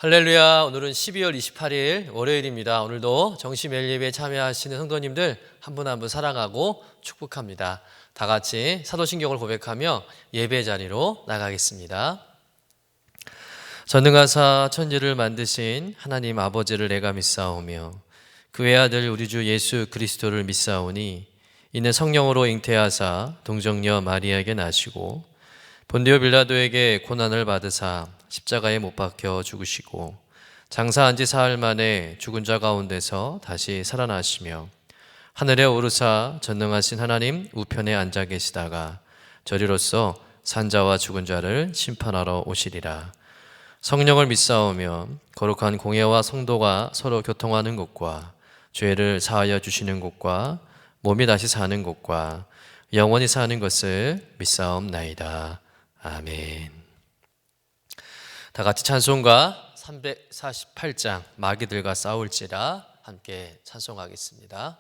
할렐루야. 오늘은 12월 28일 월요일입니다. 오늘도 정시 매일 예배에 참여하시는 성도님들 한 분 한 분 사랑하고 축복합니다. 다 같이 사도신경을 고백하며 예배 자리로 나가겠습니다. 전능하사 천지를 만드신 하나님 아버지를 내가 믿사오며 그 외아들 우리 주 예수 그리스도를 믿사오니 이는 성령으로 잉태하사 동정녀 마리아에게 나시고 본디오 빌라도에게 고난을 받으사 십자가에 못 박혀 죽으시고 장사한 지 사흘 만에 죽은 자 가운데서 다시 살아나시며 하늘에 오르사 전능하신 하나님 우편에 앉아 계시다가 저리로서 산자와 죽은 자를 심판하러 오시리라. 성령을 믿사오며 거룩한 공예와 성도가 서로 교통하는 것과 죄를 사하여 주시는 것과 몸이 다시 사는 것과 영원히 사는 것을 믿사옵나이다. 아멘. 다 같이 찬송가 348장 마귀들과 싸울지라 함께 찬송하겠습니다.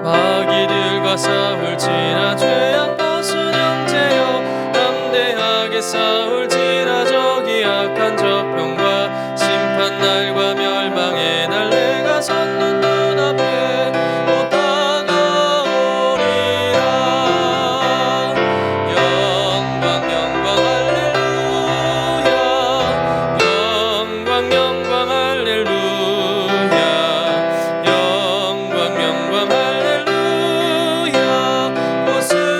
마귀들과 싸울지라 죄악 벗은 형제여 담대하게 싸울지라 저기 악한 적병과 심판날과 멸망의 날 내가 섰는 눈앞에 곧 다가오리라. 영광 영광 할렐루야. 영광 영광 할렐루야. 영광 영광 할렐루야. 곧 승리하리라.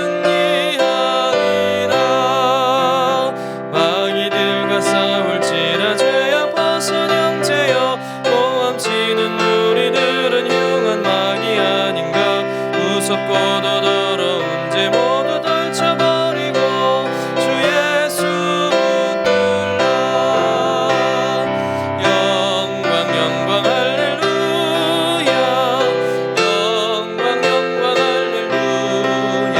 마귀들과 싸울지라 죄악 벗은 형제여 모함치는 우리들은 흉한 마귀 아닌가. 무섭고도 더러운 죄 모두 떨쳐버리고 주 예수 붙들라. 영광 영광 할렐루야. 영광 영광 할렐루야.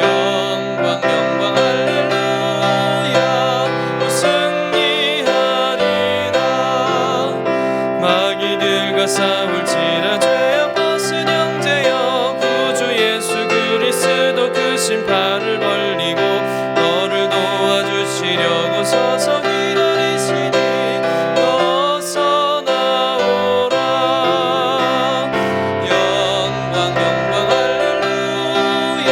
영광 영광 할렐루야. 곧 승리하리라. 마귀들과 싸울지라 죄악 벗은 형제여 구주 예수 그리스도 그 심판을 벌리고 너를 도와주시려고 서서 기다리시니 어서 나오라. 영광 영광 할렐루야.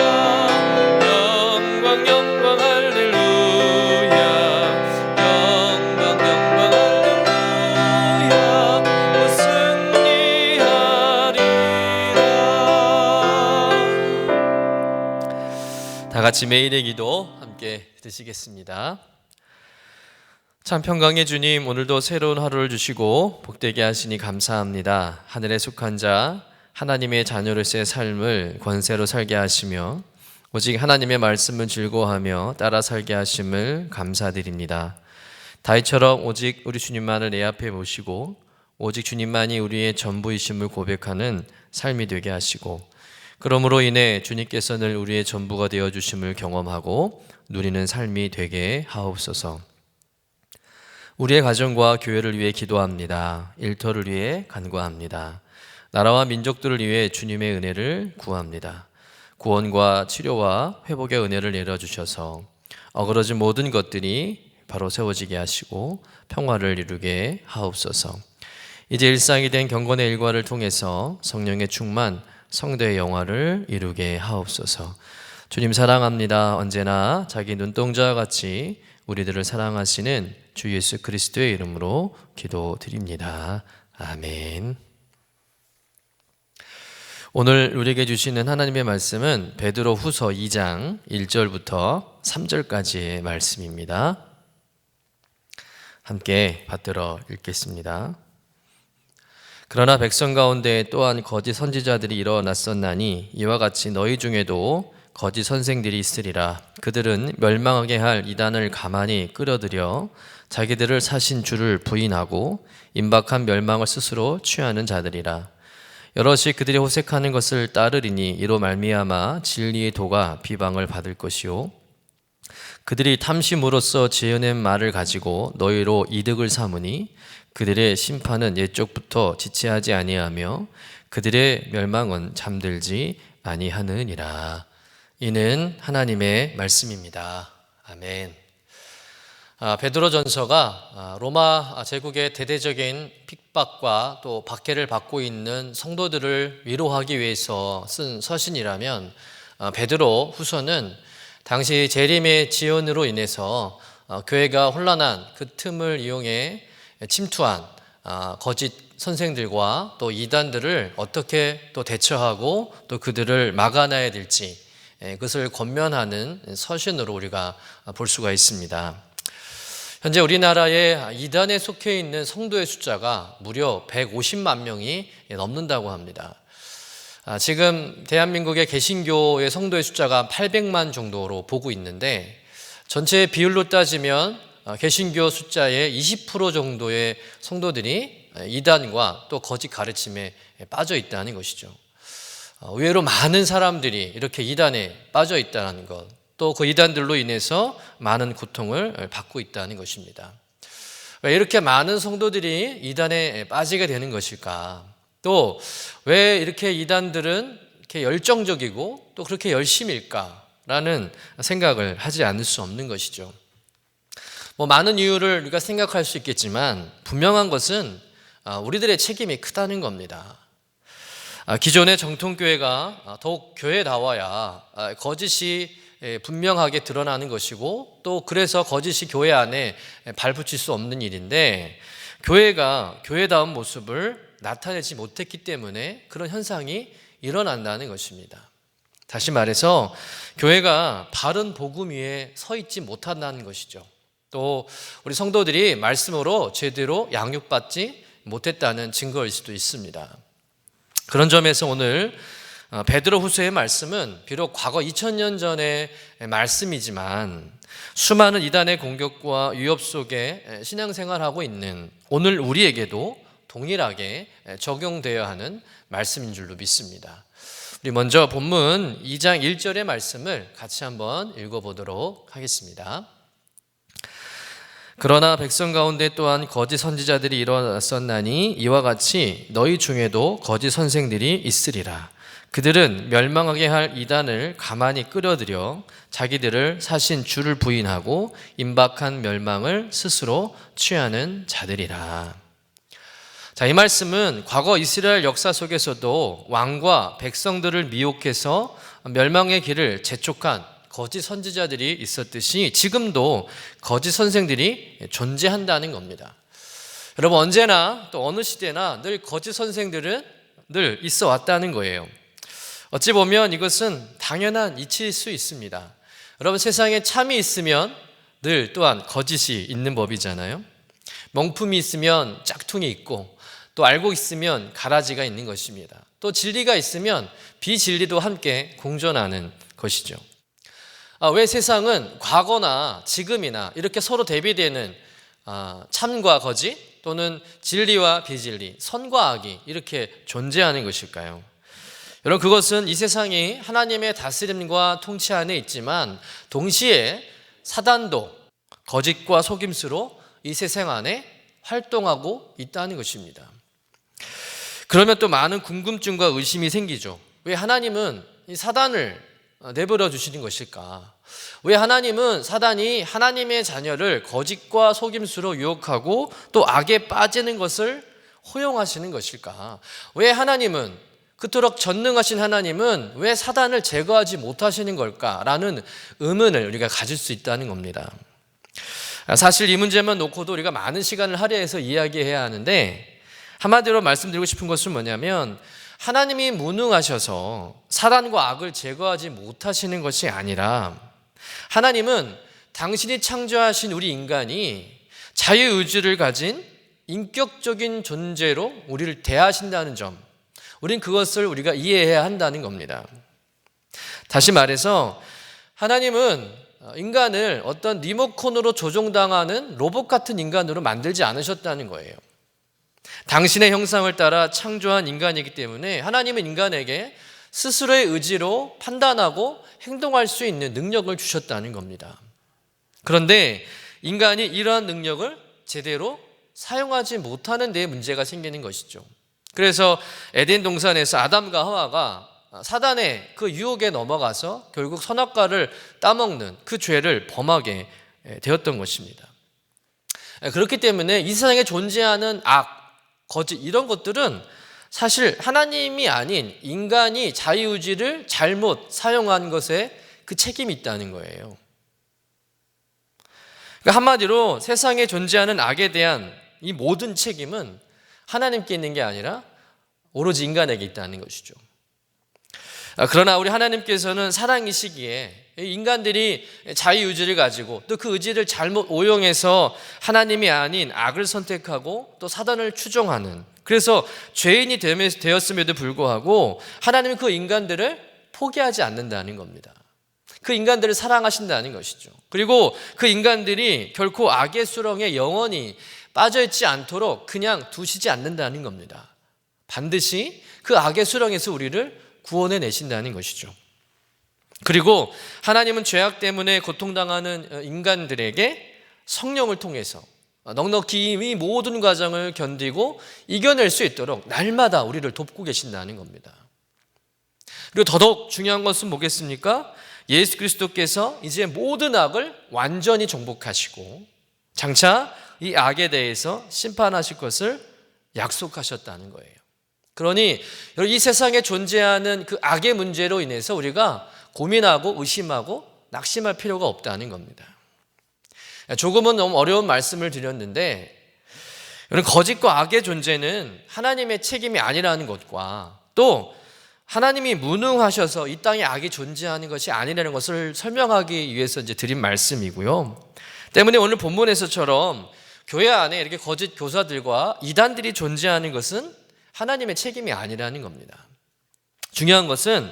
영광 영광 할렐루야. 영광 영광 할렐루야. 곧 승리하리라. 다 같이 매일의 기도 함께 드시겠습니다. 참 평강의 주님, 오늘도 새로운 하루를 주시고 복되게 하시니 감사합니다. 하늘에 속한 자 하나님의 자녀로서의 삶을 권세로 살게 하시며 오직 하나님의 말씀을 즐거워하며 따라 살게 하심을 감사드립니다. 다윗처럼 오직 우리 주님만을 내 앞에 모시고 오직 주님만이 우리의 전부이심을 고백하는 삶이 되게 하시고 그러므로 인해 주님께서 늘 우리의 전부가 되어주심을 경험하고 누리는 삶이 되게 하옵소서. 우리의 가정과 교회를 위해 기도합니다. 일터를 위해 간구합니다. 나라와 민족들을 위해 주님의 은혜를 구합니다. 구원과 치료와 회복의 은혜를 내려주셔서 어그러진 모든 것들이 바로 세워지게 하시고 평화를 이루게 하옵소서. 이제 일상이 된 경건의 일과를 통해서 성령의 충만, 성도의 영화를 이루게 하옵소서. 주님 사랑합니다. 언제나 자기 눈동자와 같이 우리들을 사랑하시는 주 예수 그리스도의 이름으로 기도드립니다. 아멘. 오늘 우리에게 주시는 하나님의 말씀은 베드로 후서 2장 1절부터 3절까지의 말씀입니다. 함께 받들어 읽겠습니다. 그러나 백성 가운데 또한 거짓 선지자들이 일어났었나니 이와 같이 너희 중에도 거짓 선생들이 있으리라. 그들은 멸망하게 할 이단을 가만히 끌어들여 자기들을 사신 주를 부인하고 임박한 멸망을 스스로 취하는 자들이라. 여럿이 그들이 호색하는 것을 따르리니 이로 말미암아 진리의 도가 비방을 받을 것이요 그들이 탐심으로써 지어낸 말을 가지고 너희로 이득을 삼으니 그들의 심판은 옛적부터 지체하지 아니하며 그들의 멸망은 잠들지 아니하느니라. 이는 하나님의 말씀입니다. 아멘. 베드로전서가 로마 제국의 대대적인 핍박과 또 박해를 받고 있는 성도들을 위로하기 위해서 쓴 서신이라면, 베드로 후서는 당시 재림의 지연으로 인해서 교회가 혼란한 그 틈을 이용해 침투한 거짓 선생들과 또 이단들을 어떻게 또 대처하고 또 그들을 막아내야 될지, 그것을 권면하는 서신으로 우리가 볼 수가 있습니다. 현재 우리나라에 이단에 속해 있는 성도의 숫자가 무려 150만 명이 넘는다고 합니다. 지금 대한민국의 개신교의 성도의 숫자가 800만 정도로 보고 있는데, 전체 비율로 따지면 개신교 숫자의 20% 정도의 성도들이 이단과 또 거짓 가르침에 빠져 있다는 것이죠. 의외로 많은 사람들이 이렇게 이단에 빠져 있다는 것, 또 그 이단들로 인해서 많은 고통을 받고 있다는 것입니다. 왜 이렇게 많은 성도들이 이단에 빠지게 되는 것일까? 또 왜 이렇게 이단들은 이렇게 열정적이고 또 그렇게 열심일까라는 생각을 하지 않을 수 없는 것이죠. 많은 이유를 우리가 생각할 수 있겠지만, 분명한 것은 우리들의 책임이 크다는 겁니다. 기존의 정통교회가 더욱 교회다워야 거짓이 분명하게 드러나는 것이고, 또 그래서 거짓이 교회 안에 발붙일 수 없는 일인데, 교회가 교회다운 모습을 나타내지 못했기 때문에 그런 현상이 일어난다는 것입니다. 다시 말해서 교회가 바른 복음 위에 서 있지 못한다는 것이죠. 또 우리 성도들이 말씀으로 제대로 양육받지 못했다는 증거일 수도 있습니다. 그런 점에서 오늘 베드로 후서의 말씀은 비록 과거 2000년 전의 말씀이지만, 수많은 이단의 공격과 위협 속에 신앙생활하고 있는 오늘 우리에게도 동일하게 적용되어야 하는 말씀인 줄로 믿습니다. 우리 먼저 본문 2장 1절의 말씀을 같이 한번 읽어보도록 하겠습니다. 그러나 백성 가운데 또한 거짓 선지자들이 일어났었나니 이와 같이 너희 중에도 거짓 선생들이 있으리라. 그들은 멸망하게 할 이단을 가만히 끌어들여 자기들을 사신 주를 부인하고 임박한 멸망을 스스로 취하는 자들이라. 자, 이 말씀은 과거 이스라엘 역사 속에서도 왕과 백성들을 미혹해서 멸망의 길을 재촉한 거짓 선지자들이 있었듯이 지금도 거짓 선생들이 존재한다는 겁니다. 여러분, 언제나 또 어느 시대나 늘 거짓 선생들은 늘 있어 왔다는 거예요. 어찌 보면 이것은 당연한 이치일 수 있습니다. 여러분, 세상에 참이 있으면 늘 또한 거짓이 있는 법이잖아요. 명품이 있으면 짝퉁이 있고, 또 알고 있으면 가라지가 있는 것입니다. 또 진리가 있으면 비진리도 함께 공존하는 것이죠. 왜 세상은 과거나 지금이나 이렇게 서로 대비되는 참과 거짓, 또는 진리와 비진리, 선과 악이 이렇게 존재하는 것일까요? 여러분, 그것은 이 세상이 하나님의 다스림과 통치 안에 있지만 동시에 사단도 거짓과 속임수로 이 세상 안에 활동하고 있다는 것입니다. 그러면 또 많은 궁금증과 의심이 생기죠. 왜 하나님은 이 사단을 내버려 주시는 것일까? 왜 하나님은 사단이 하나님의 자녀를 거짓과 속임수로 유혹하고 또 악에 빠지는 것을 허용하시는 것일까? 왜 하나님은, 그토록 전능하신 하나님은 왜 사단을 제거하지 못하시는 걸까라는 의문을 우리가 가질 수 있다는 겁니다. 사실 이 문제만 놓고도 우리가 많은 시간을 할애해서 이야기해야 하는데, 한마디로 말씀드리고 싶은 것은 뭐냐면, 하나님이 무능하셔서 사단과 악을 제거하지 못하시는 것이 아니라, 하나님은 당신이 창조하신 우리 인간이 자유의지를 가진 인격적인 존재로 우리를 대하신다는 점, 우린 그것을 우리가 이해해야 한다는 겁니다. 다시 말해서 하나님은 인간을 어떤 리모컨으로 조종당하는 로봇 같은 인간으로 만들지 않으셨다는 거예요. 당신의 형상을 따라 창조한 인간이기 때문에 하나님은 인간에게 스스로의 의지로 판단하고 행동할 수 있는 능력을 주셨다는 겁니다. 그런데 인간이 이러한 능력을 제대로 사용하지 못하는 데 문제가 생기는 것이죠. 그래서 에덴 동산에서 아담과 하와가 사단의 그 유혹에 넘어가서 결국 선악과를 따먹는 그 죄를 범하게 되었던 것입니다. 그렇기 때문에 이 세상에 존재하는 악, 거짓 이런 것들은 사실 하나님이 아닌 인간이 자유의지를 잘못 사용한 것에 그 책임이 있다는 거예요. 그러니까 한마디로 세상에 존재하는 악에 대한 이 모든 책임은 하나님께 있는 게 아니라 오로지 인간에게 있다는 것이죠. 그러나 우리 하나님께서는 사랑이시기에 인간들이 자유의지를 가지고 또 그 의지를 잘못 오용해서 하나님이 아닌 악을 선택하고 또 사단을 추종하는, 그래서 죄인이 되었음에도 불구하고 하나님은 그 인간들을 포기하지 않는다는 겁니다. 그 인간들을 사랑하신다는 것이죠. 그리고 그 인간들이 결코 악의 수렁에 영원히 빠져있지 않도록 그냥 두시지 않는다는 겁니다. 반드시 그 악의 수렁에서 우리를 구원해 내신다는 것이죠. 그리고 하나님은 죄악 때문에 고통당하는 인간들에게 성령을 통해서 넉넉히 이 모든 과정을 견디고 이겨낼 수 있도록 날마다 우리를 돕고 계신다는 겁니다. 그리고 더더욱 중요한 것은 뭐겠습니까? 예수 그리스도께서 이제 모든 악을 완전히 정복하시고 장차 이 악에 대해서 심판하실 것을 약속하셨다는 거예요. 그러니 이 세상에 존재하는 그 악의 문제로 인해서 우리가 고민하고 의심하고 낙심할 필요가 없다는 겁니다. 조금은 너무 어려운 말씀을 드렸는데, 거짓과 악의 존재는 하나님의 책임이 아니라는 것과 또 하나님이 무능하셔서 이 땅에 악이 존재하는 것이 아니라는 것을 설명하기 위해서 이제 드린 말씀이고요. 때문에 오늘 본문에서처럼 교회 안에 이렇게 거짓 교사들과 이단들이 존재하는 것은 하나님의 책임이 아니라는 겁니다. 중요한 것은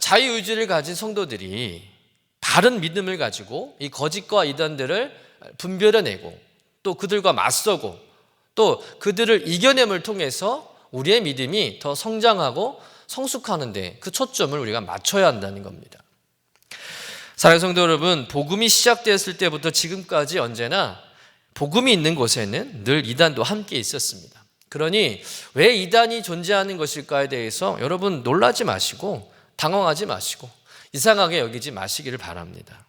자유의지를 가진 성도들이 바른 믿음을 가지고 이 거짓과 이단들을 분별해내고 또 그들과 맞서고 또 그들을 이겨냄을 통해서 우리의 믿음이 더 성장하고 성숙하는데 그 초점을 우리가 맞춰야 한다는 겁니다. 사랑하는 성도 여러분, 복음이 시작되었을 때부터 지금까지 언제나 복음이 있는 곳에는 늘 이단도 함께 있었습니다. 그러니 왜 이단이 존재하는 것일까에 대해서 여러분 놀라지 마시고 당황하지 마시고 이상하게 여기지 마시기를 바랍니다.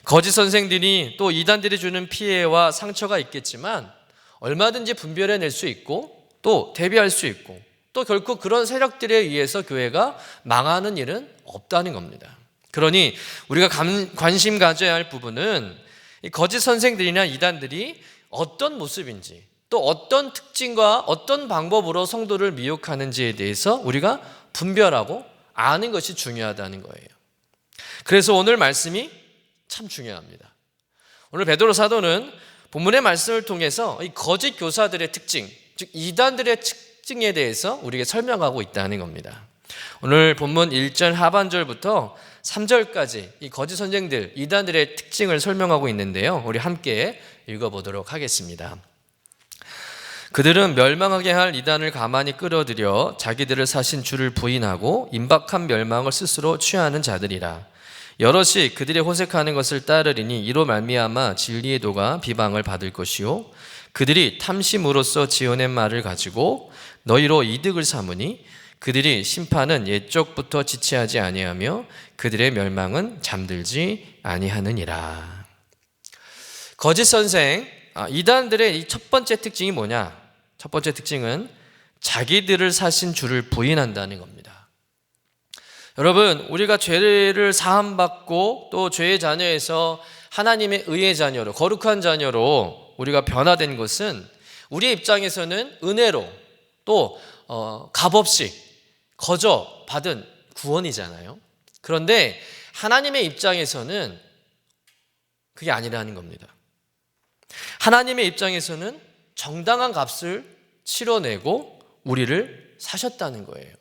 거짓 선생들이 또 이단들이 주는 피해와 상처가 있겠지만 얼마든지 분별해낼 수 있고 또 대비할 수 있고 또 결코 그런 세력들에 의해서 교회가 망하는 일은 없다는 겁니다. 그러니 우리가 관심 가져야 할 부분은 이 거짓 선생들이나 이단들이 어떤 모습인지 또 어떤 특징과 어떤 방법으로 성도를 미혹하는지에 대해서 우리가 분별하고 아는 것이 중요하다는 거예요. 그래서 오늘 말씀이 참 중요합니다. 오늘 베드로 사도는 본문의 말씀을 통해서 이 거짓 교사들의 특징, 즉 이단들의 특징에 대해서 우리에게 설명하고 있다는 겁니다. 오늘 본문 1절 하반절부터 3절까지 이 거짓 선생들, 이단들의 특징을 설명하고 있는데요. 우리 함께 읽어보도록 하겠습니다. 그들은 멸망하게 할 이단을 가만히 끌어들여 자기들을 사신 주를 부인하고 임박한 멸망을 스스로 취하는 자들이라. 여럿이 그들의 호색하는 것을 따르리니 이로 말미암아 진리의 도가 비방을 받을 것이요 그들이 탐심으로써 지어낸 말을 가지고 너희로 이득을 삼으니 그들이 심판은 옛적부터 지체하지 아니하며 그들의 멸망은 잠들지 아니하느니라. 거짓 선생, 이단들의 이 첫 번째 특징이 뭐냐? 첫 번째 특징은 자기들을 사신 주를 부인한다는 겁니다. 여러분, 우리가 죄를 사함받고 또 죄의 자녀에서 하나님의 의의 자녀로, 거룩한 자녀로 우리가 변화된 것은 우리의 입장에서는 은혜로 또 값없이 거저 받은 구원이잖아요. 그런데 하나님의 입장에서는 그게 아니라는 겁니다. 하나님의 입장에서는 정당한 값을 치러내고 우리를 사셨다는 거예요.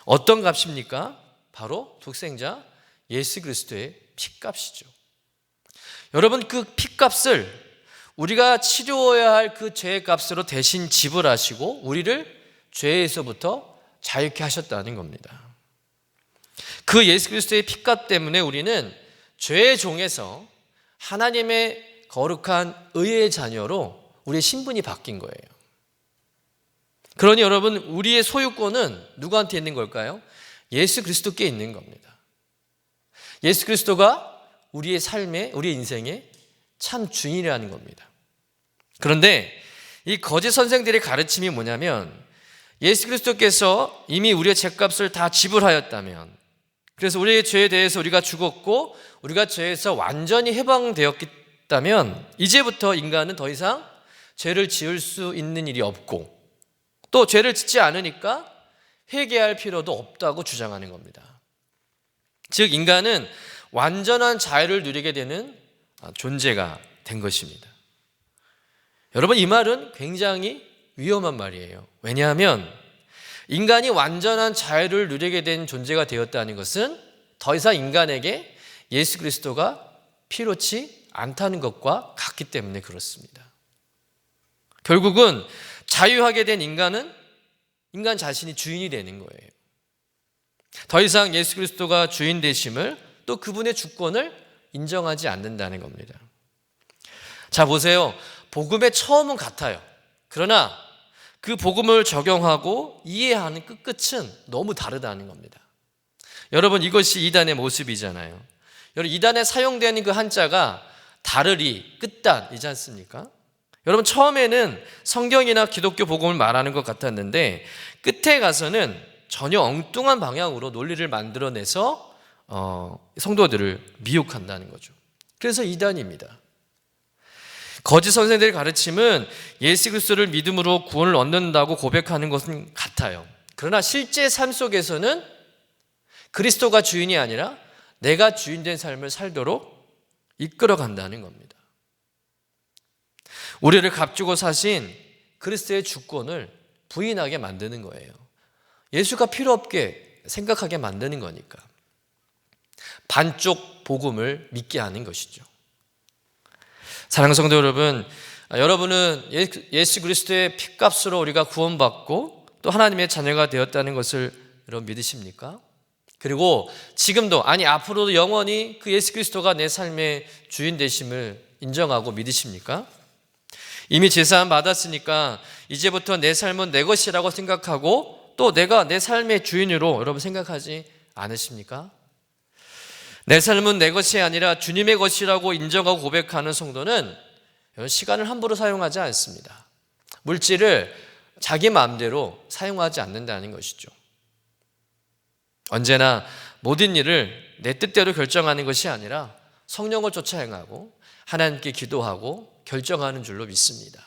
어떤 값입니까? 바로 독생자 예수 그리스도의 피값이죠. 여러분, 그 피값을 우리가 치루어야 할 그 죄의 값으로 대신 지불하시고 우리를 죄에서부터 자유케 하셨다는 겁니다. 그 예수 그리스도의 피값 때문에 우리는 죄의 종에서 하나님의 거룩한 의의 자녀로 우리의 신분이 바뀐 거예요. 그러니 여러분, 우리의 소유권은 누구한테 있는 걸까요? 예수 그리스도께 있는 겁니다. 예수 그리스도가 우리의 삶에, 우리의 인생의 참 주인이라는 겁니다. 그런데 이 거짓 선생들의 가르침이 뭐냐면, 예수 그리스도께서 이미 우리의 죄값을 다 지불하였다면, 그래서 우리의 죄에 대해서 우리가 죽었고 우리가 죄에서 완전히 해방되었다면 이제부터 인간은 더 이상 죄를 지을 수 있는 일이 없고, 또 죄를 짓지 않으니까 회개할 필요도 없다고 주장하는 겁니다. 즉 인간은 완전한 자유를 누리게 되는 존재가 된 것입니다. 여러분, 이 말은 굉장히 위험한 말이에요. 왜냐하면 인간이 완전한 자유를 누리게 된 존재가 되었다는 것은 더 이상 인간에게 예수 그리스도가 필요치 않다는 것과 같기 때문에 그렇습니다. 결국은 자유하게 된 인간은 인간 자신이 주인이 되는 거예요. 더 이상 예수 그리스도가 주인 되심을, 또 그분의 주권을 인정하지 않는다는 겁니다. 자, 보세요. 복음의 처음은 같아요. 그러나 그 복음을 적용하고 이해하는 끝은 너무 다르다는 겁니다. 여러분, 이것이 이단의 모습이잖아요. 여러분, 이단에 사용되는 그 한자가 다르리, 끝단이지 않습니까? 여러분, 처음에는 성경이나 기독교 복음을 말하는 것 같았는데 끝에 가서는 전혀 엉뚱한 방향으로 논리를 만들어내서 성도들을 미혹한다는 거죠. 그래서 이단입니다. 거짓 선생들의 가르침은 예수 그리스도를 믿음으로 구원을 얻는다고 고백하는 것은 같아요. 그러나 실제 삶 속에서는 그리스도가 주인이 아니라 내가 주인된 삶을 살도록 이끌어간다는 겁니다. 우리를 값주고 사신 그리스도의 주권을 부인하게 만드는 거예요. 예수가 필요 없게 생각하게 만드는 거니까. 반쪽 복음을 믿게 하는 것이죠. 사랑하는 성도 여러분, 여러분은 예수 그리스도의 피값으로 우리가 구원받고 또 하나님의 자녀가 되었다는 것을 여러분 믿으십니까? 그리고 지금도, 아니 앞으로도 영원히 그 예수 그리스도가 내 삶의 주인 되심을 인정하고 믿으십니까? 이미 제사함 받았으니까 이제부터 내 삶은 내 것이라고 생각하고 또 내가 내 삶의 주인으로 여러분 생각하지 않으십니까? 내 삶은 내 것이 아니라 주님의 것이라고 인정하고 고백하는 성도는 시간을 함부로 사용하지 않습니다. 물질을 자기 마음대로 사용하지 않는다는 것이죠. 언제나 모든 일을 내 뜻대로 결정하는 것이 아니라 성령을 쫓아 행하고 하나님께 기도하고 결정하는 줄로 믿습니다.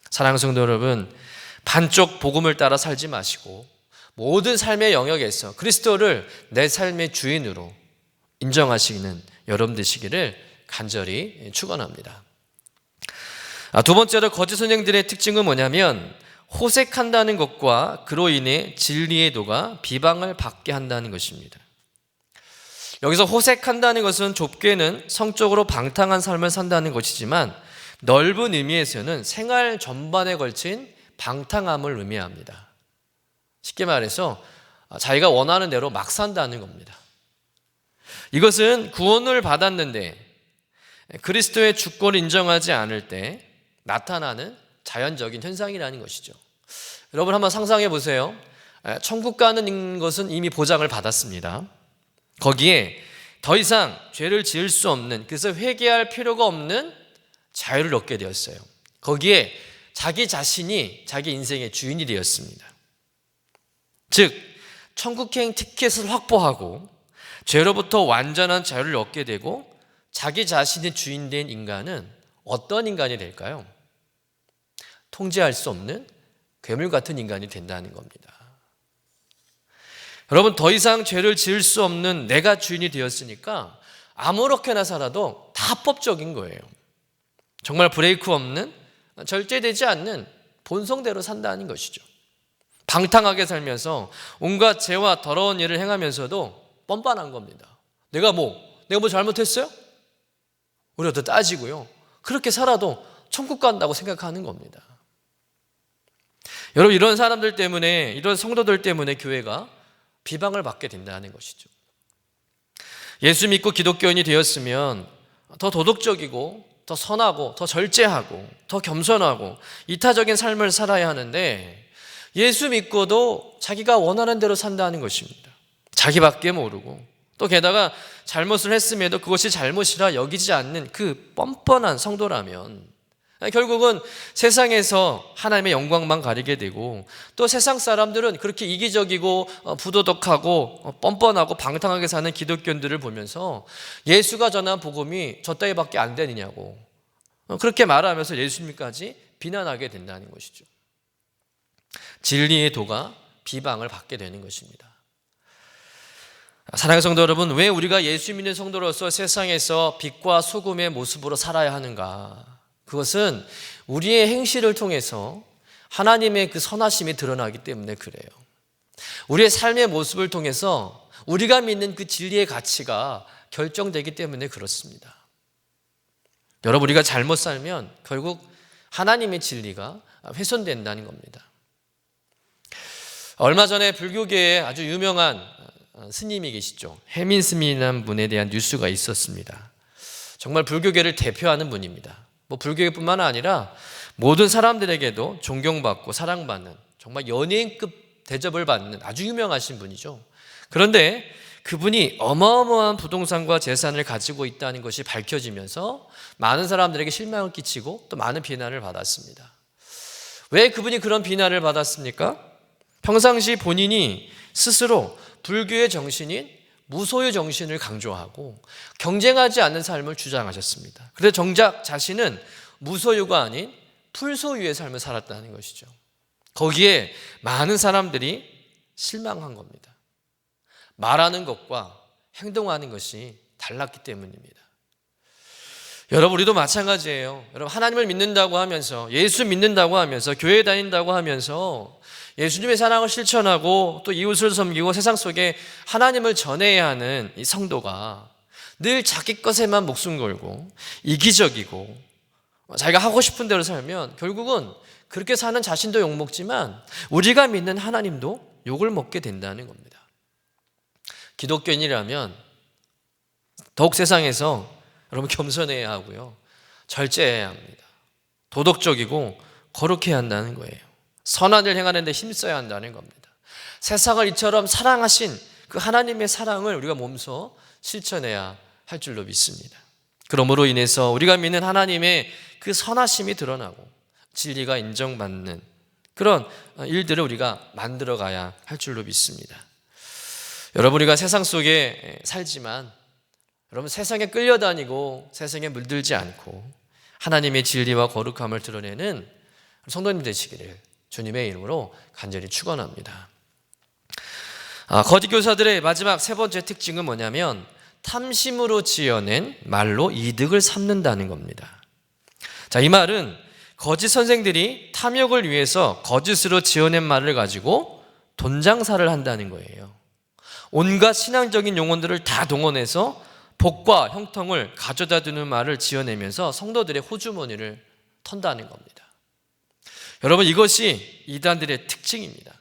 사랑하는 성도 여러분, 반쪽 복음을 따라 살지 마시고 모든 삶의 영역에서 그리스도를 내 삶의 주인으로 인정하시는 여러분 되시기를 간절히 축원합니다. 두 번째로 거짓 선생들의 특징은 뭐냐면 호색한다는 것과 그로 인해 진리의 도가 비방을 받게 한다는 것입니다. 여기서 호색한다는 것은 좁게는 성적으로 방탕한 삶을 산다는 것이지만 넓은 의미에서는 생활 전반에 걸친 방탕함을 의미합니다. 쉽게 말해서 자기가 원하는 대로 막 산다는 겁니다. 이것은 구원을 받았는데 그리스도의 주권을 인정하지 않을 때 나타나는 자연적인 현상이라는 것이죠. 여러분 한번 상상해 보세요. 천국 가는 것은 이미 보장을 받았습니다. 거기에 더 이상 죄를 지을 수 없는, 그래서 회개할 필요가 없는 자유를 얻게 되었어요. 거기에 자기 자신이 자기 인생의 주인이 되었습니다. 즉 천국행 티켓을 확보하고 죄로부터 완전한 자유를 얻게 되고 자기 자신의 주인 된 인간은 어떤 인간이 될까요? 통제할 수 없는 괴물 같은 인간이 된다는 겁니다. 여러분, 더 이상 죄를 지을 수 없는 내가 주인이 되었으니까 아무렇게나 살아도 다 합법적인 거예요. 정말 브레이크 없는, 절제되지 않는 본성대로 산다는 것이죠. 방탕하게 살면서 온갖 죄와 더러운 일을 행하면서도 뻔뻔한 겁니다. 내가 뭐 잘못했어요? 우리가 더 따지고요. 그렇게 살아도 천국 간다고 생각하는 겁니다. 여러분, 이런 사람들 때문에, 이런 성도들 때문에 교회가 비방을 받게 된다는 것이죠. 예수 믿고 기독교인이 되었으면 더 도덕적이고 더 선하고 더 절제하고 더 겸손하고 이타적인 삶을 살아야 하는데 예수 믿고도 자기가 원하는 대로 산다는 것입니다. 자기밖에 모르고 또 게다가 잘못을 했음에도 그것이 잘못이라 여기지 않는 그 뻔뻔한 성도라면 결국은 세상에서 하나님의 영광만 가리게 되고 또 세상 사람들은 그렇게 이기적이고 부도덕하고 뻔뻔하고 방탕하게 사는 기독교인들을 보면서 예수가 전한 복음이 저 따위밖에 안 되느냐고 그렇게 말하면서 예수님까지 비난하게 된다는 것이죠. 진리의 도가 비방을 받게 되는 것입니다. 사랑하는 성도 여러분, 왜 우리가 예수 믿는 성도로서 세상에서 빛과 소금의 모습으로 살아야 하는가? 그것은 우리의 행실을 통해서 하나님의 그 선하심이 드러나기 때문에 그래요. 우리의 삶의 모습을 통해서 우리가 믿는 그 진리의 가치가 결정되기 때문에 그렇습니다. 여러분, 우리가 잘못 살면 결국 하나님의 진리가 훼손된다는 겁니다. 얼마 전에 불교계에 아주 유명한 스님이 계시죠. 해민 스님이라는 분에 대한 뉴스가 있었습니다. 정말 불교계를 대표하는 분입니다. 불교계뿐만 아니라 모든 사람들에게도 존경받고 사랑받는 정말 연예인급 대접을 받는 아주 유명하신 분이죠. 그런데 그분이 어마어마한 부동산과 재산을 가지고 있다는 것이 밝혀지면서 많은 사람들에게 실망을 끼치고 또 많은 비난을 받았습니다. 왜 그분이 그런 비난을 받았습니까? 평상시 본인이 스스로 불교의 정신인 무소유 정신을 강조하고 경쟁하지 않는 삶을 주장하셨습니다. 그런데 정작 자신은 무소유가 아닌 풀소유의 삶을 살았다는 것이죠. 거기에 많은 사람들이 실망한 겁니다. 말하는 것과 행동하는 것이 달랐기 때문입니다. 여러분, 우리도 마찬가지예요. 여러분, 하나님을 믿는다고 하면서 예수 믿는다고 하면서 교회 다닌다고 하면서 예수님의 사랑을 실천하고 또 이웃을 섬기고 세상 속에 하나님을 전해야 하는 이 성도가 늘 자기 것에만 목숨 걸고 이기적이고 자기가 하고 싶은 대로 살면 결국은 그렇게 사는 자신도 욕먹지만 우리가 믿는 하나님도 욕을 먹게 된다는 겁니다. 기독교인이라면 더욱 세상에서 여러분 겸손해야 하고요, 절제해야 합니다. 도덕적이고 거룩해야 한다는 거예요. 선한 일을 행하는 데 힘써야 한다는 겁니다. 세상을 이처럼 사랑하신 그 하나님의 사랑을 우리가 몸소 실천해야 할 줄로 믿습니다. 그러므로 인해서 우리가 믿는 하나님의 그 선하심이 드러나고 진리가 인정받는 그런 일들을 우리가 만들어가야 할 줄로 믿습니다. 여러분, 우리가 세상 속에 살지만 여러분, 세상에 끌려다니고 세상에 물들지 않고 하나님의 진리와 거룩함을 드러내는 성도님 되시기를 주님의 이름으로 간절히 축원합니다. 거짓 교사들의 마지막 세 번째 특징은 뭐냐면 탐심으로 지어낸 말로 이득을 삼는다는 겁니다. 자, 이 말은 거짓 선생들이 탐욕을 위해서 거짓으로 지어낸 말을 가지고 돈 장사를 한다는 거예요. 온갖 신앙적인 용어들을 다 동원해서 복과 형통을 가져다 두는 말을 지어내면서 성도들의 호주머니를 턴다는 겁니다. 여러분, 이것이 이단들의 특징입니다.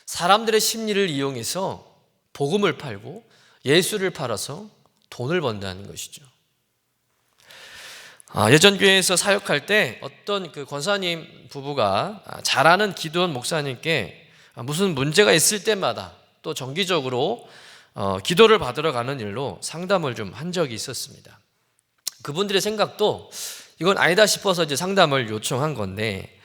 사람들의 심리를 이용해서 복음을 팔고 예수를 팔아서 돈을 번다는 것이죠. 예전 교회에서 사역할 때 어떤 그 권사님 부부가 잘 아는 기도원 목사님께 무슨 문제가 있을 때마다 또 정기적으로 기도를 받으러 가는 일로 상담을 좀 한 적이 있었습니다. 그분들의 생각도 이건 아니다 싶어서 이제 상담을 요청한 건데,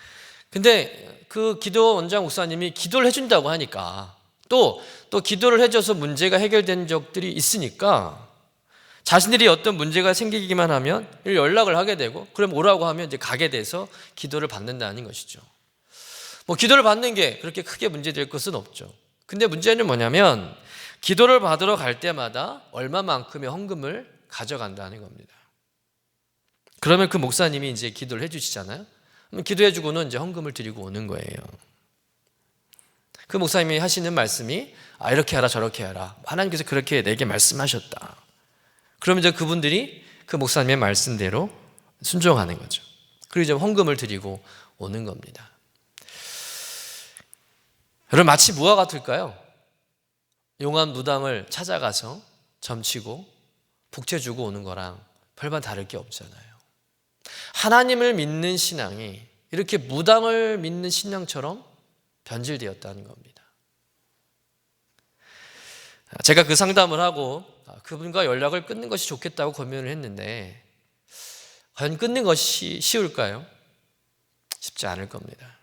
근데 그 기도 원장 목사님이 기도를 해준다고 하니까 또 기도를 해줘서 문제가 해결된 적들이 있으니까 자신들이 어떤 문제가 생기기만 하면 연락을 하게 되고 그럼 오라고 하면 이제 가게 돼서 기도를 받는다는 것이죠. 기도를 받는 게 그렇게 크게 문제될 것은 없죠. 근데 문제는 뭐냐면 기도를 받으러 갈 때마다 얼마만큼의 헌금을 가져간다는 겁니다. 그러면 그 목사님이 이제 기도를 해주시잖아요. 그럼 기도해주고는 이제 헌금을 드리고 오는 거예요. 그 목사님이 하시는 말씀이 이렇게 하라 저렇게 하라, 하나님께서 그렇게 내게 말씀하셨다. 그러면 이제 그분들이 그 목사님의 말씀대로 순종하는 거죠. 그리고 이제 헌금을 드리고 오는 겁니다. 여러분, 마치 뭐와 같을까요? 용한 무당을 찾아가서 점치고 복채 주고 오는 거랑 별반 다를 게 없잖아요. 하나님을 믿는 신앙이 이렇게 무당을 믿는 신앙처럼 변질되었다는 겁니다. 제가 그 상담을 하고 그분과 연락을 끊는 것이 좋겠다고 고민을 했는데 과연 끊는 것이 쉬울까요? 쉽지 않을 겁니다.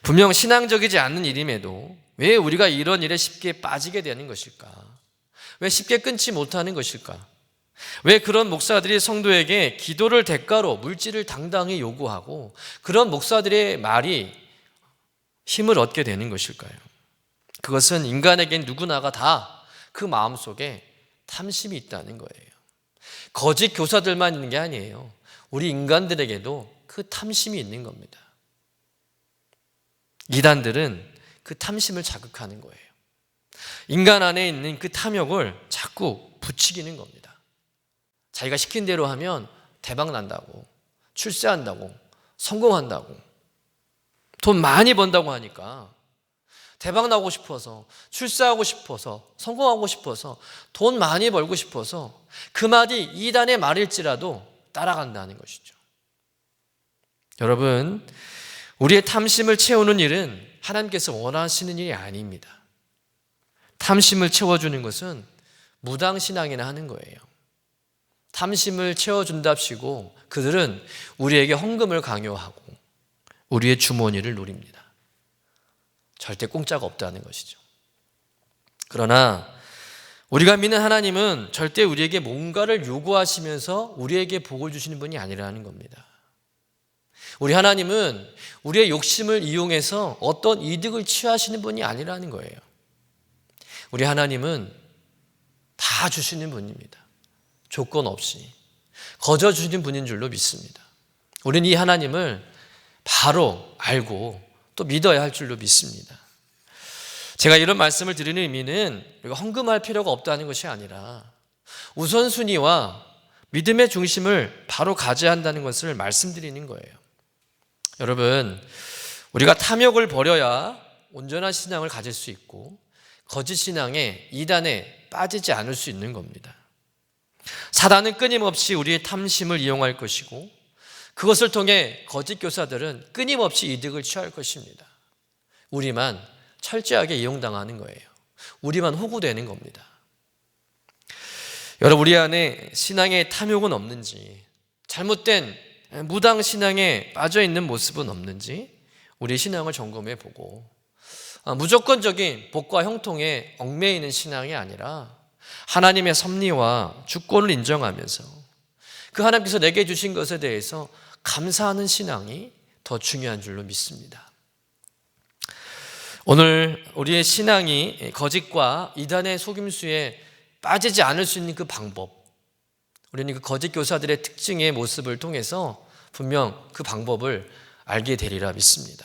분명 신앙적이지 않는 일임에도 왜 우리가 이런 일에 쉽게 빠지게 되는 것일까? 왜 쉽게 끊지 못하는 것일까? 왜 그런 목사들이 성도에게 기도를 대가로 물질을 당당히 요구하고 그런 목사들의 말이 힘을 얻게 되는 것일까요? 그것은 인간에겐 누구나가 다 그 마음속에 탐심이 있다는 거예요. 거짓 교사들만 있는 게 아니에요. 우리 인간들에게도 그 탐심이 있는 겁니다. 이단들은 그 탐심을 자극하는 거예요. 인간 안에 있는 그 탐욕을 자꾸 부추기는 겁니다. 자기가 시킨 대로 하면 대박 난다고, 출세한다고, 성공한다고, 돈 많이 번다고 하니까 대박 나고 싶어서, 출세하고 싶어서, 성공하고 싶어서, 돈 많이 벌고 싶어서 그 말이 이단의 말일지라도 따라간다는 것이죠. 여러분, 우리의 탐심을 채우는 일은 하나님께서 원하시는 일이 아닙니다. 탐심을 채워주는 것은 무당신앙이나 하는 거예요. 탐심을 채워준답시고 그들은 우리에게 헌금을 강요하고 우리의 주머니를 노립니다. 절대 공짜가 없다는 것이죠. 그러나 우리가 믿는 하나님은 절대 우리에게 뭔가를 요구하시면서 우리에게 복을 주시는 분이 아니라는 겁니다. 우리 하나님은 우리의 욕심을 이용해서 어떤 이득을 취하시는 분이 아니라는 거예요. 우리 하나님은 다 주시는 분입니다. 조건 없이 거저 주시는 분인 줄로 믿습니다. 우리는 이 하나님을 바로 알고 또 믿어야 할 줄로 믿습니다. 제가 이런 말씀을 드리는 의미는 우리가 헌금할 필요가 없다는 것이 아니라 우선순위와 믿음의 중심을 바로 가져야 한다는 것을 말씀드리는 거예요. 여러분, 우리가 탐욕을 버려야 온전한 신앙을 가질 수 있고 거짓 신앙에 이단에 빠지지 않을 수 있는 겁니다. 사단은 끊임없이 우리의 탐심을 이용할 것이고 그것을 통해 거짓 교사들은 끊임없이 이득을 취할 것입니다. 우리만 철저하게 이용당하는 거예요. 우리만 호구되는 겁니다. 여러분, 우리 안에 신앙의 탐욕은 없는지, 잘못된 무당 신앙에 빠져있는 모습은 없는지 우리 신앙을 점검해 보고 무조건적인 복과 형통에 얽매여 있는 신앙이 아니라 하나님의 섭리와 주권을 인정하면서 그 하나님께서 내게 주신 것에 대해서 감사하는 신앙이 더 중요한 줄로 믿습니다. 오늘 우리의 신앙이 거짓과 이단의 속임수에 빠지지 않을 수 있는 그 방법, 우리는 그 거짓 교사들의 특징의 모습을 통해서 분명 그 방법을 알게 되리라 믿습니다.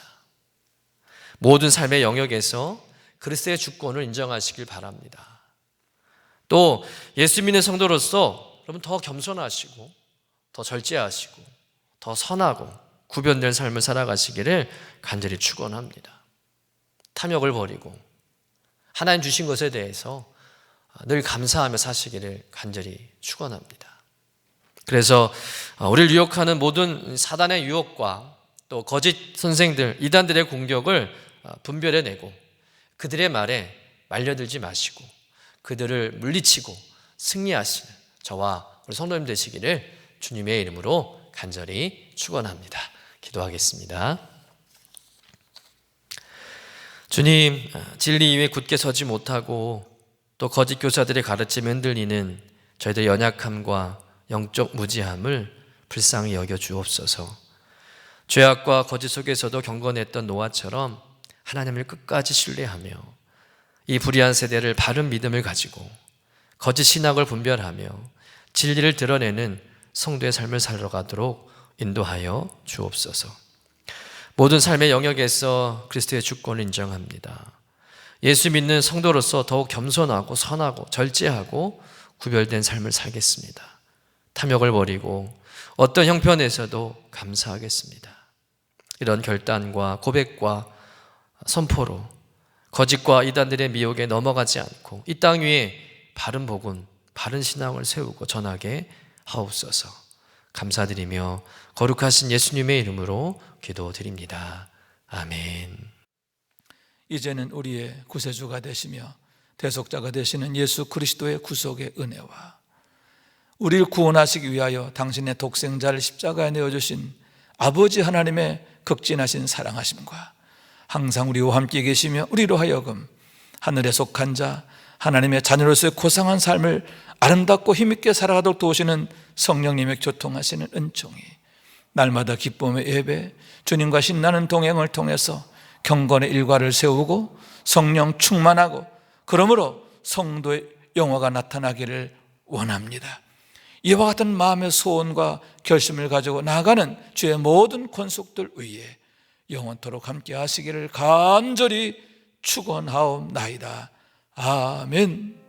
모든 삶의 영역에서 그리스도의 주권을 인정하시길 바랍니다. 또 예수 믿는 성도로서 여러분 더 겸손하시고 더 절제하시고 더 선하고 구별된 삶을 살아가시기를 간절히 축원합니다. 탐욕을 버리고 하나님 주신 것에 대해서 늘 감사하며 사시기를 간절히 축원합니다. 그래서 우리를 유혹하는 모든 사단의 유혹과 또 거짓 선생들, 이단들의 공격을 분별해내고 그들의 말에 말려들지 마시고 그들을 물리치고 승리하시는 저와 우리 성도님 되시기를 주님의 이름으로 간절히 축원합니다. 기도하겠습니다. 주님, 진리 위에 굳게 서지 못하고 또 거짓 교사들의 가르침에 흔들리는 저희들의 연약함과 영적 무지함을 불쌍히 여겨 주옵소서. 죄악과 거짓 속에서도 경건했던 노아처럼 하나님을 끝까지 신뢰하며 이 불의한 세대를 바른 믿음을 가지고 거짓 신학을 분별하며 진리를 드러내는 성도의 삶을 살아가도록 인도하여 주옵소서. 모든 삶의 영역에서 그리스도의 주권을 인정합니다. 예수 믿는 성도로서 더욱 겸손하고 선하고 절제하고 구별된 삶을 살겠습니다. 탐욕을 버리고 어떤 형편에서도 감사하겠습니다. 이런 결단과 고백과 선포로 거짓과 이단들의 미혹에 넘어가지 않고 이 땅 위에 바른 복음, 바른 신앙을 세우고 전하게 하옵소서. 감사드리며 거룩하신 예수님의 이름으로 기도드립니다. 아멘. 이제는 우리의 구세주가 되시며 대속자가 되시는 예수 그리스도의 구속의 은혜와 우리를 구원하시기 위하여 당신의 독생자를 십자가에 내어주신 아버지 하나님의 극진하신 사랑하심과 항상 우리와 함께 계시며 우리로 하여금 하늘에 속한 자 하나님의 자녀로서의 고상한 삶을 아름답고 힘있게 살아가도록 도우시는 성령님의 교통하시는 은총이 날마다 기쁨의 예배, 주님과 신나는 동행을 통해서 경건의 일과를 세우고 성령 충만하고 그러므로 성도의 영화가 나타나기를 원합니다. 이와 같은 마음의 소원과 결심을 가지고 나아가는 주의 모든 권속들 위에 영원토록 함께 하시기를 간절히 축원하옵나이다. 아멘.